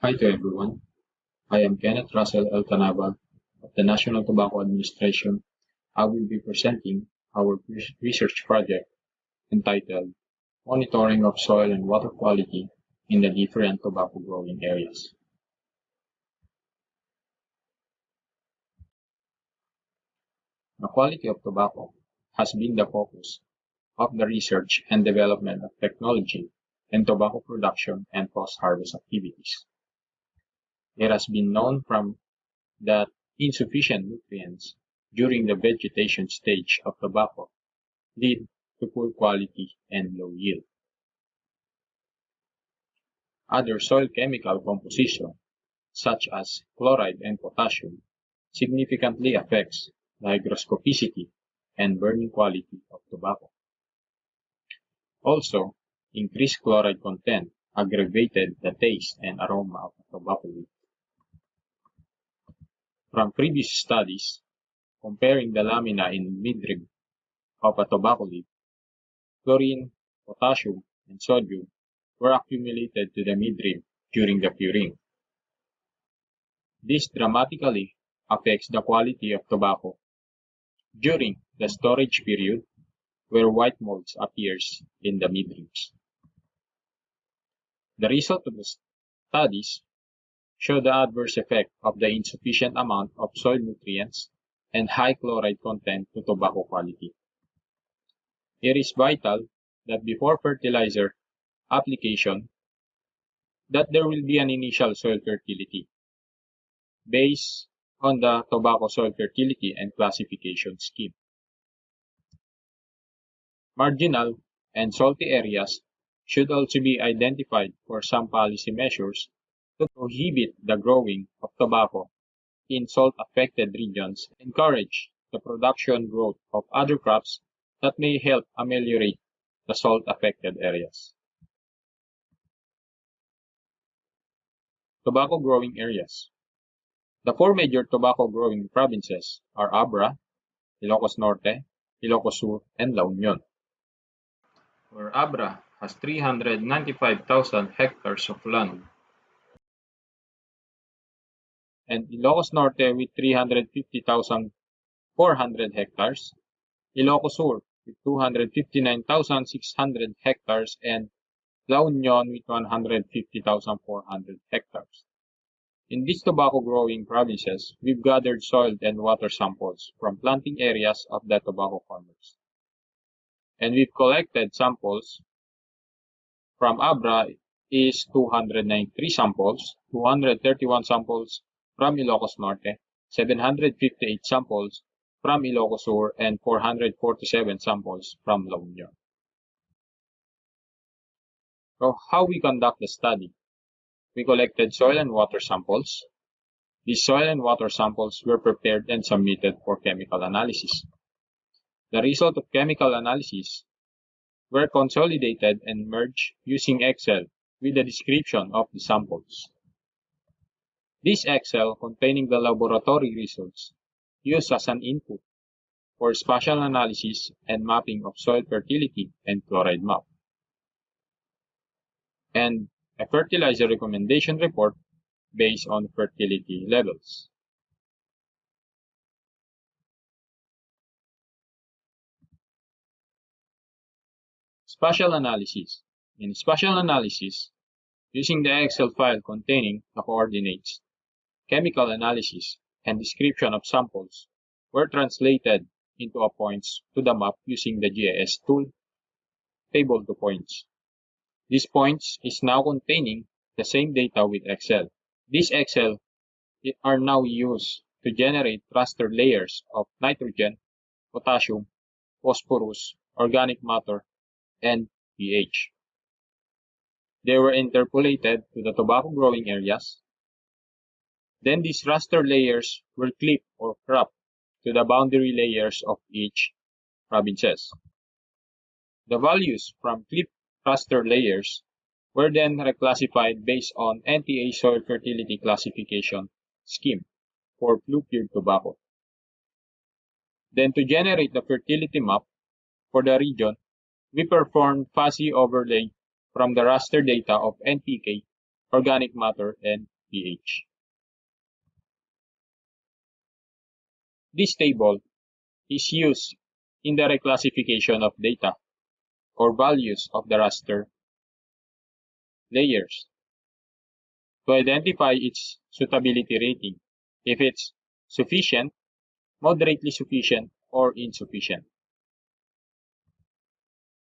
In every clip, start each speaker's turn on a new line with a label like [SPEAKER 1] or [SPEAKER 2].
[SPEAKER 1] Hi to everyone. I am Kenneth Russell Elkanaba of the National Tobacco Administration. I will be presenting our research project entitled Monitoring of Soil and Water Quality in the Different Tobacco Growing Areas. The quality of tobacco has been the focus of the research and development of technology in tobacco production and post-harvest activities. It has been known that insufficient nutrients during the vegetation stage of tobacco lead to poor quality and low yield. Other soil chemical composition, such as chloride and potassium, significantly affects the hygroscopicity and burning quality of tobacco. Also, increased chloride content aggravated the taste and aroma of tobacco leaf. From previous studies comparing the lamina in midrib of a tobacco leaf, chlorine, potassium, and sodium were accumulated to the midrib during the curing. This dramatically affects the quality of tobacco during the storage period where white molds appears in the midribs. The result of the studies show the adverse effect of the insufficient amount of soil nutrients and high chloride content to tobacco quality. It is vital that before fertilizer application that there will be an initial soil fertility based on the tobacco soil fertility and classification scheme. Marginal and salty areas should also be identified for some policy measures to prohibit the growing of tobacco in salt-affected regions, encourage the production growth of other crops that may help ameliorate the salt-affected areas. Tobacco growing areas. The four major tobacco growing provinces are Abra, Ilocos Norte, Ilocos Sur, and La Union, where Abra has 395,000 hectares of land, and Ilocos Norte with 350,400 hectares, Ilocos Sur with 259,600 hectares, and La Union with 150,400 hectares. In these tobacco growing provinces, we've gathered soil and water samples from planting areas of the tobacco farmers. And we've collected samples from Abra is 293 samples, 231 samples from Ilocos Norte, 758 samples from Ilocos Sur, and 447 samples from La Union. So how we conduct the study? We collected soil and water samples. These soil and water samples were prepared and submitted for chemical analysis. The result of chemical analysis were consolidated and merged using Excel with the description of the samples. This Excel containing the laboratory results used as an input for spatial analysis and mapping of soil fertility and chloride map, and a fertilizer recommendation report based on fertility levels. Spatial analysis. In spatial analysis, using the Excel file containing the coordinates, chemical analysis, and description of samples were translated into a points to the map using the GIS tool, table to points. This points is now containing the same data with Excel. These Excel are now used to generate raster layers of nitrogen, potassium, phosphorus, organic matter, and pH. They were interpolated to the tobacco growing areas. Then these raster layers were clipped or cropped to the boundary layers of each provinces. The values from clipped raster layers were then reclassified based on NTA soil fertility classification scheme for blue-cured tobacco. Then to generate the fertility map for the region, we performed fuzzy overlay from the raster data of NPK organic matter, and pH. This table is used in the reclassification of data or values of the raster layers to identify its suitability rating, if it's sufficient, moderately sufficient, or insufficient.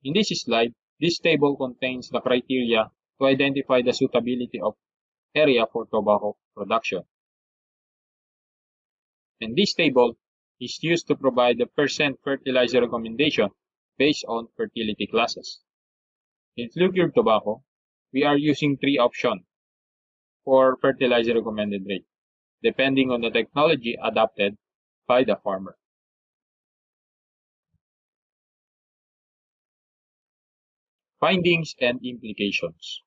[SPEAKER 1] In this slide, this table contains the criteria to identify the suitability of area for tobacco production. And this table is used to provide the percent fertilizer recommendation based on fertility classes. In flue-cured tobacco, we are using 3 options for fertilizer recommended rate, depending on the technology adopted by the farmer. Findings and implications.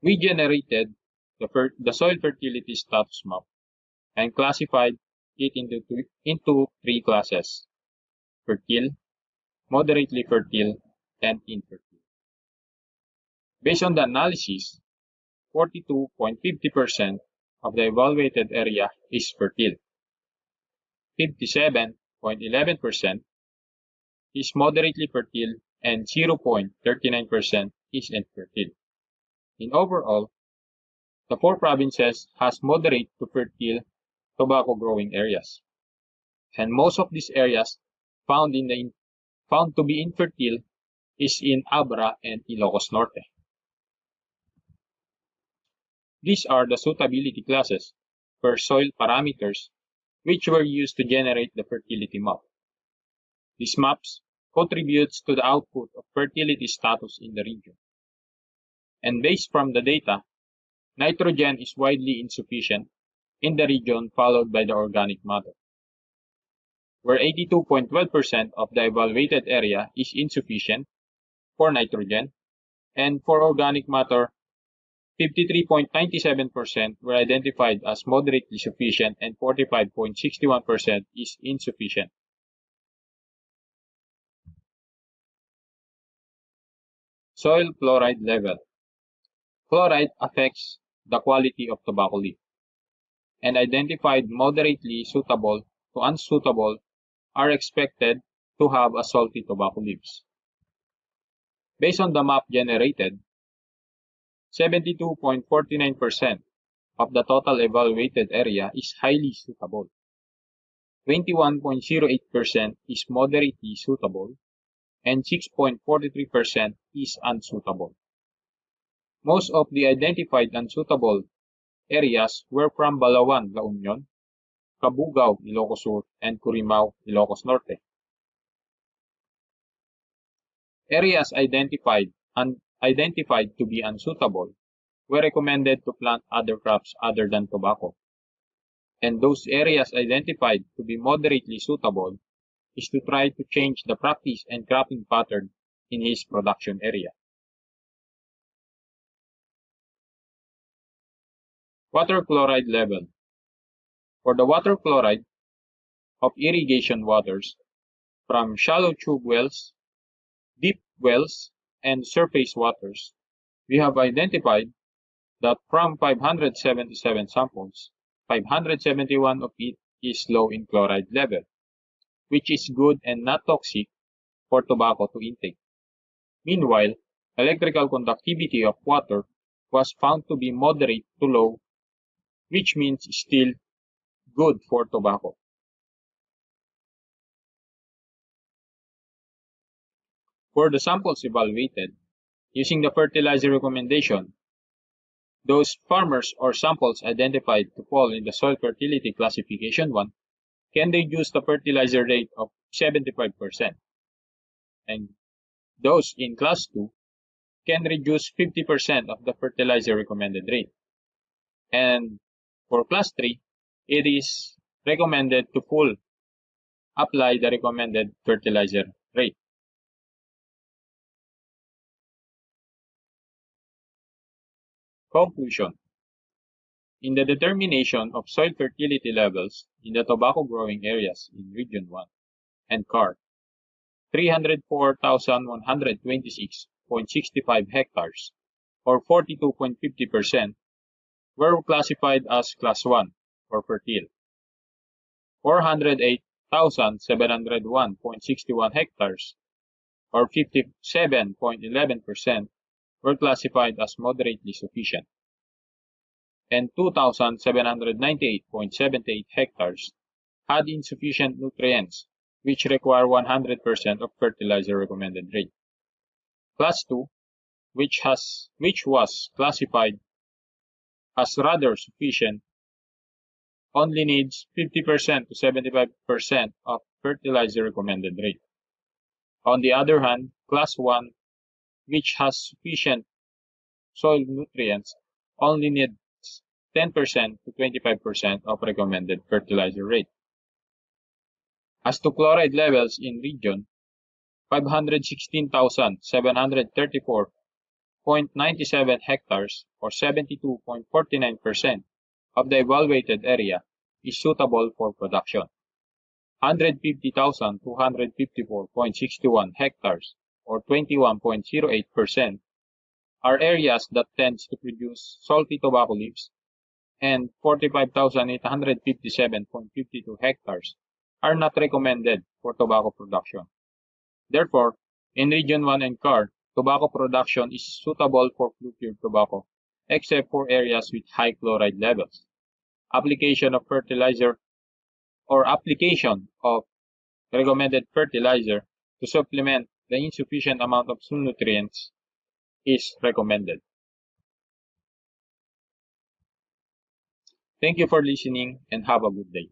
[SPEAKER 1] We generated the soil fertility status map and classified it into 3 classes: fertile, moderately fertile, and infertile. Based on the analysis, 42.50% of the evaluated area is fertile, 57.11% is moderately fertile, and 0.39% is infertile. In overall, the 4 provinces has moderate to fertile tobacco growing areas, and most of these areas found to be infertile is in Abra and Ilocos Norte. These are the suitability classes per soil parameters which were used to generate the fertility map. These maps contributes to the output of fertility status in the region. And based from the data, nitrogen is widely insufficient in the region, followed by the organic matter, where 82.12% of the evaluated area is insufficient for nitrogen, and for organic matter, 53.97% were identified as moderately sufficient and 45.61% is insufficient. Soil fluoride level. Fluoride affects the quality of tobacco leaf, and identified moderately suitable to unsuitable are expected to have a salty tobacco leaves. Based on the map generated, 72.49% of the total evaluated area is highly suitable, 21.08% is moderately suitable, and 6.43% is unsuitable. Most of the identified unsuitable areas were from Balawan, La Union, Cabugao, Ilocos Sur, and Curimao, Ilocos Norte. Areas identified to be unsuitable were recommended to plant other crops other than tobacco, and those areas identified to be moderately suitable is to try to change the practice and cropping pattern in his production area. Water chloride level. For the water chloride of irrigation waters from shallow tube wells, deep wells, and surface waters, we have identified that from 577 samples, 571 of it is low in chloride level, which is good and not toxic for tobacco to intake. Meanwhile, electrical conductivity of water was found to be moderate to low, which means still good for tobacco. For the samples evaluated, using the fertilizer recommendation, those farmers or samples identified to fall in the soil fertility classification 1 can reduce the fertilizer rate of 75%, and those in class 2 can reduce 50% of the fertilizer recommended rate. And for class 3, it is recommended to full apply the recommended fertilizer rate. Conclusion. In the determination of soil fertility levels in the tobacco growing areas in Region 1 and CAR, 304,126.65 hectares or 42.50%, were classified as Class 1 or fertile. 408,701.61 hectares or 57.11% were classified as moderately sufficient, and 2,798.78 hectares had insufficient nutrients, which require 100% of fertilizer recommended rate. Class 2, which was classified as rather sufficient, only needs 50% to 75% of fertilizer recommended rate. On the other hand, Class 1, which has sufficient soil nutrients, only needs 10% to 25% of recommended fertilizer rate. As to chloride levels in region, 516,734.97 hectares or 72.49% of the evaluated area is suitable for production. 150,254.61 hectares or 21.08% are areas that tends to produce salty tobacco leaves, and 45,857.52 hectares are not recommended for tobacco production. Therefore, in Region 1 and CAR, tobacco production is suitable for flue-cured tobacco, except for areas with high chloride levels. Application of fertilizer or application of recommended fertilizer to supplement the insufficient amount of soil nutrients is recommended. Thank you for listening and have a good day.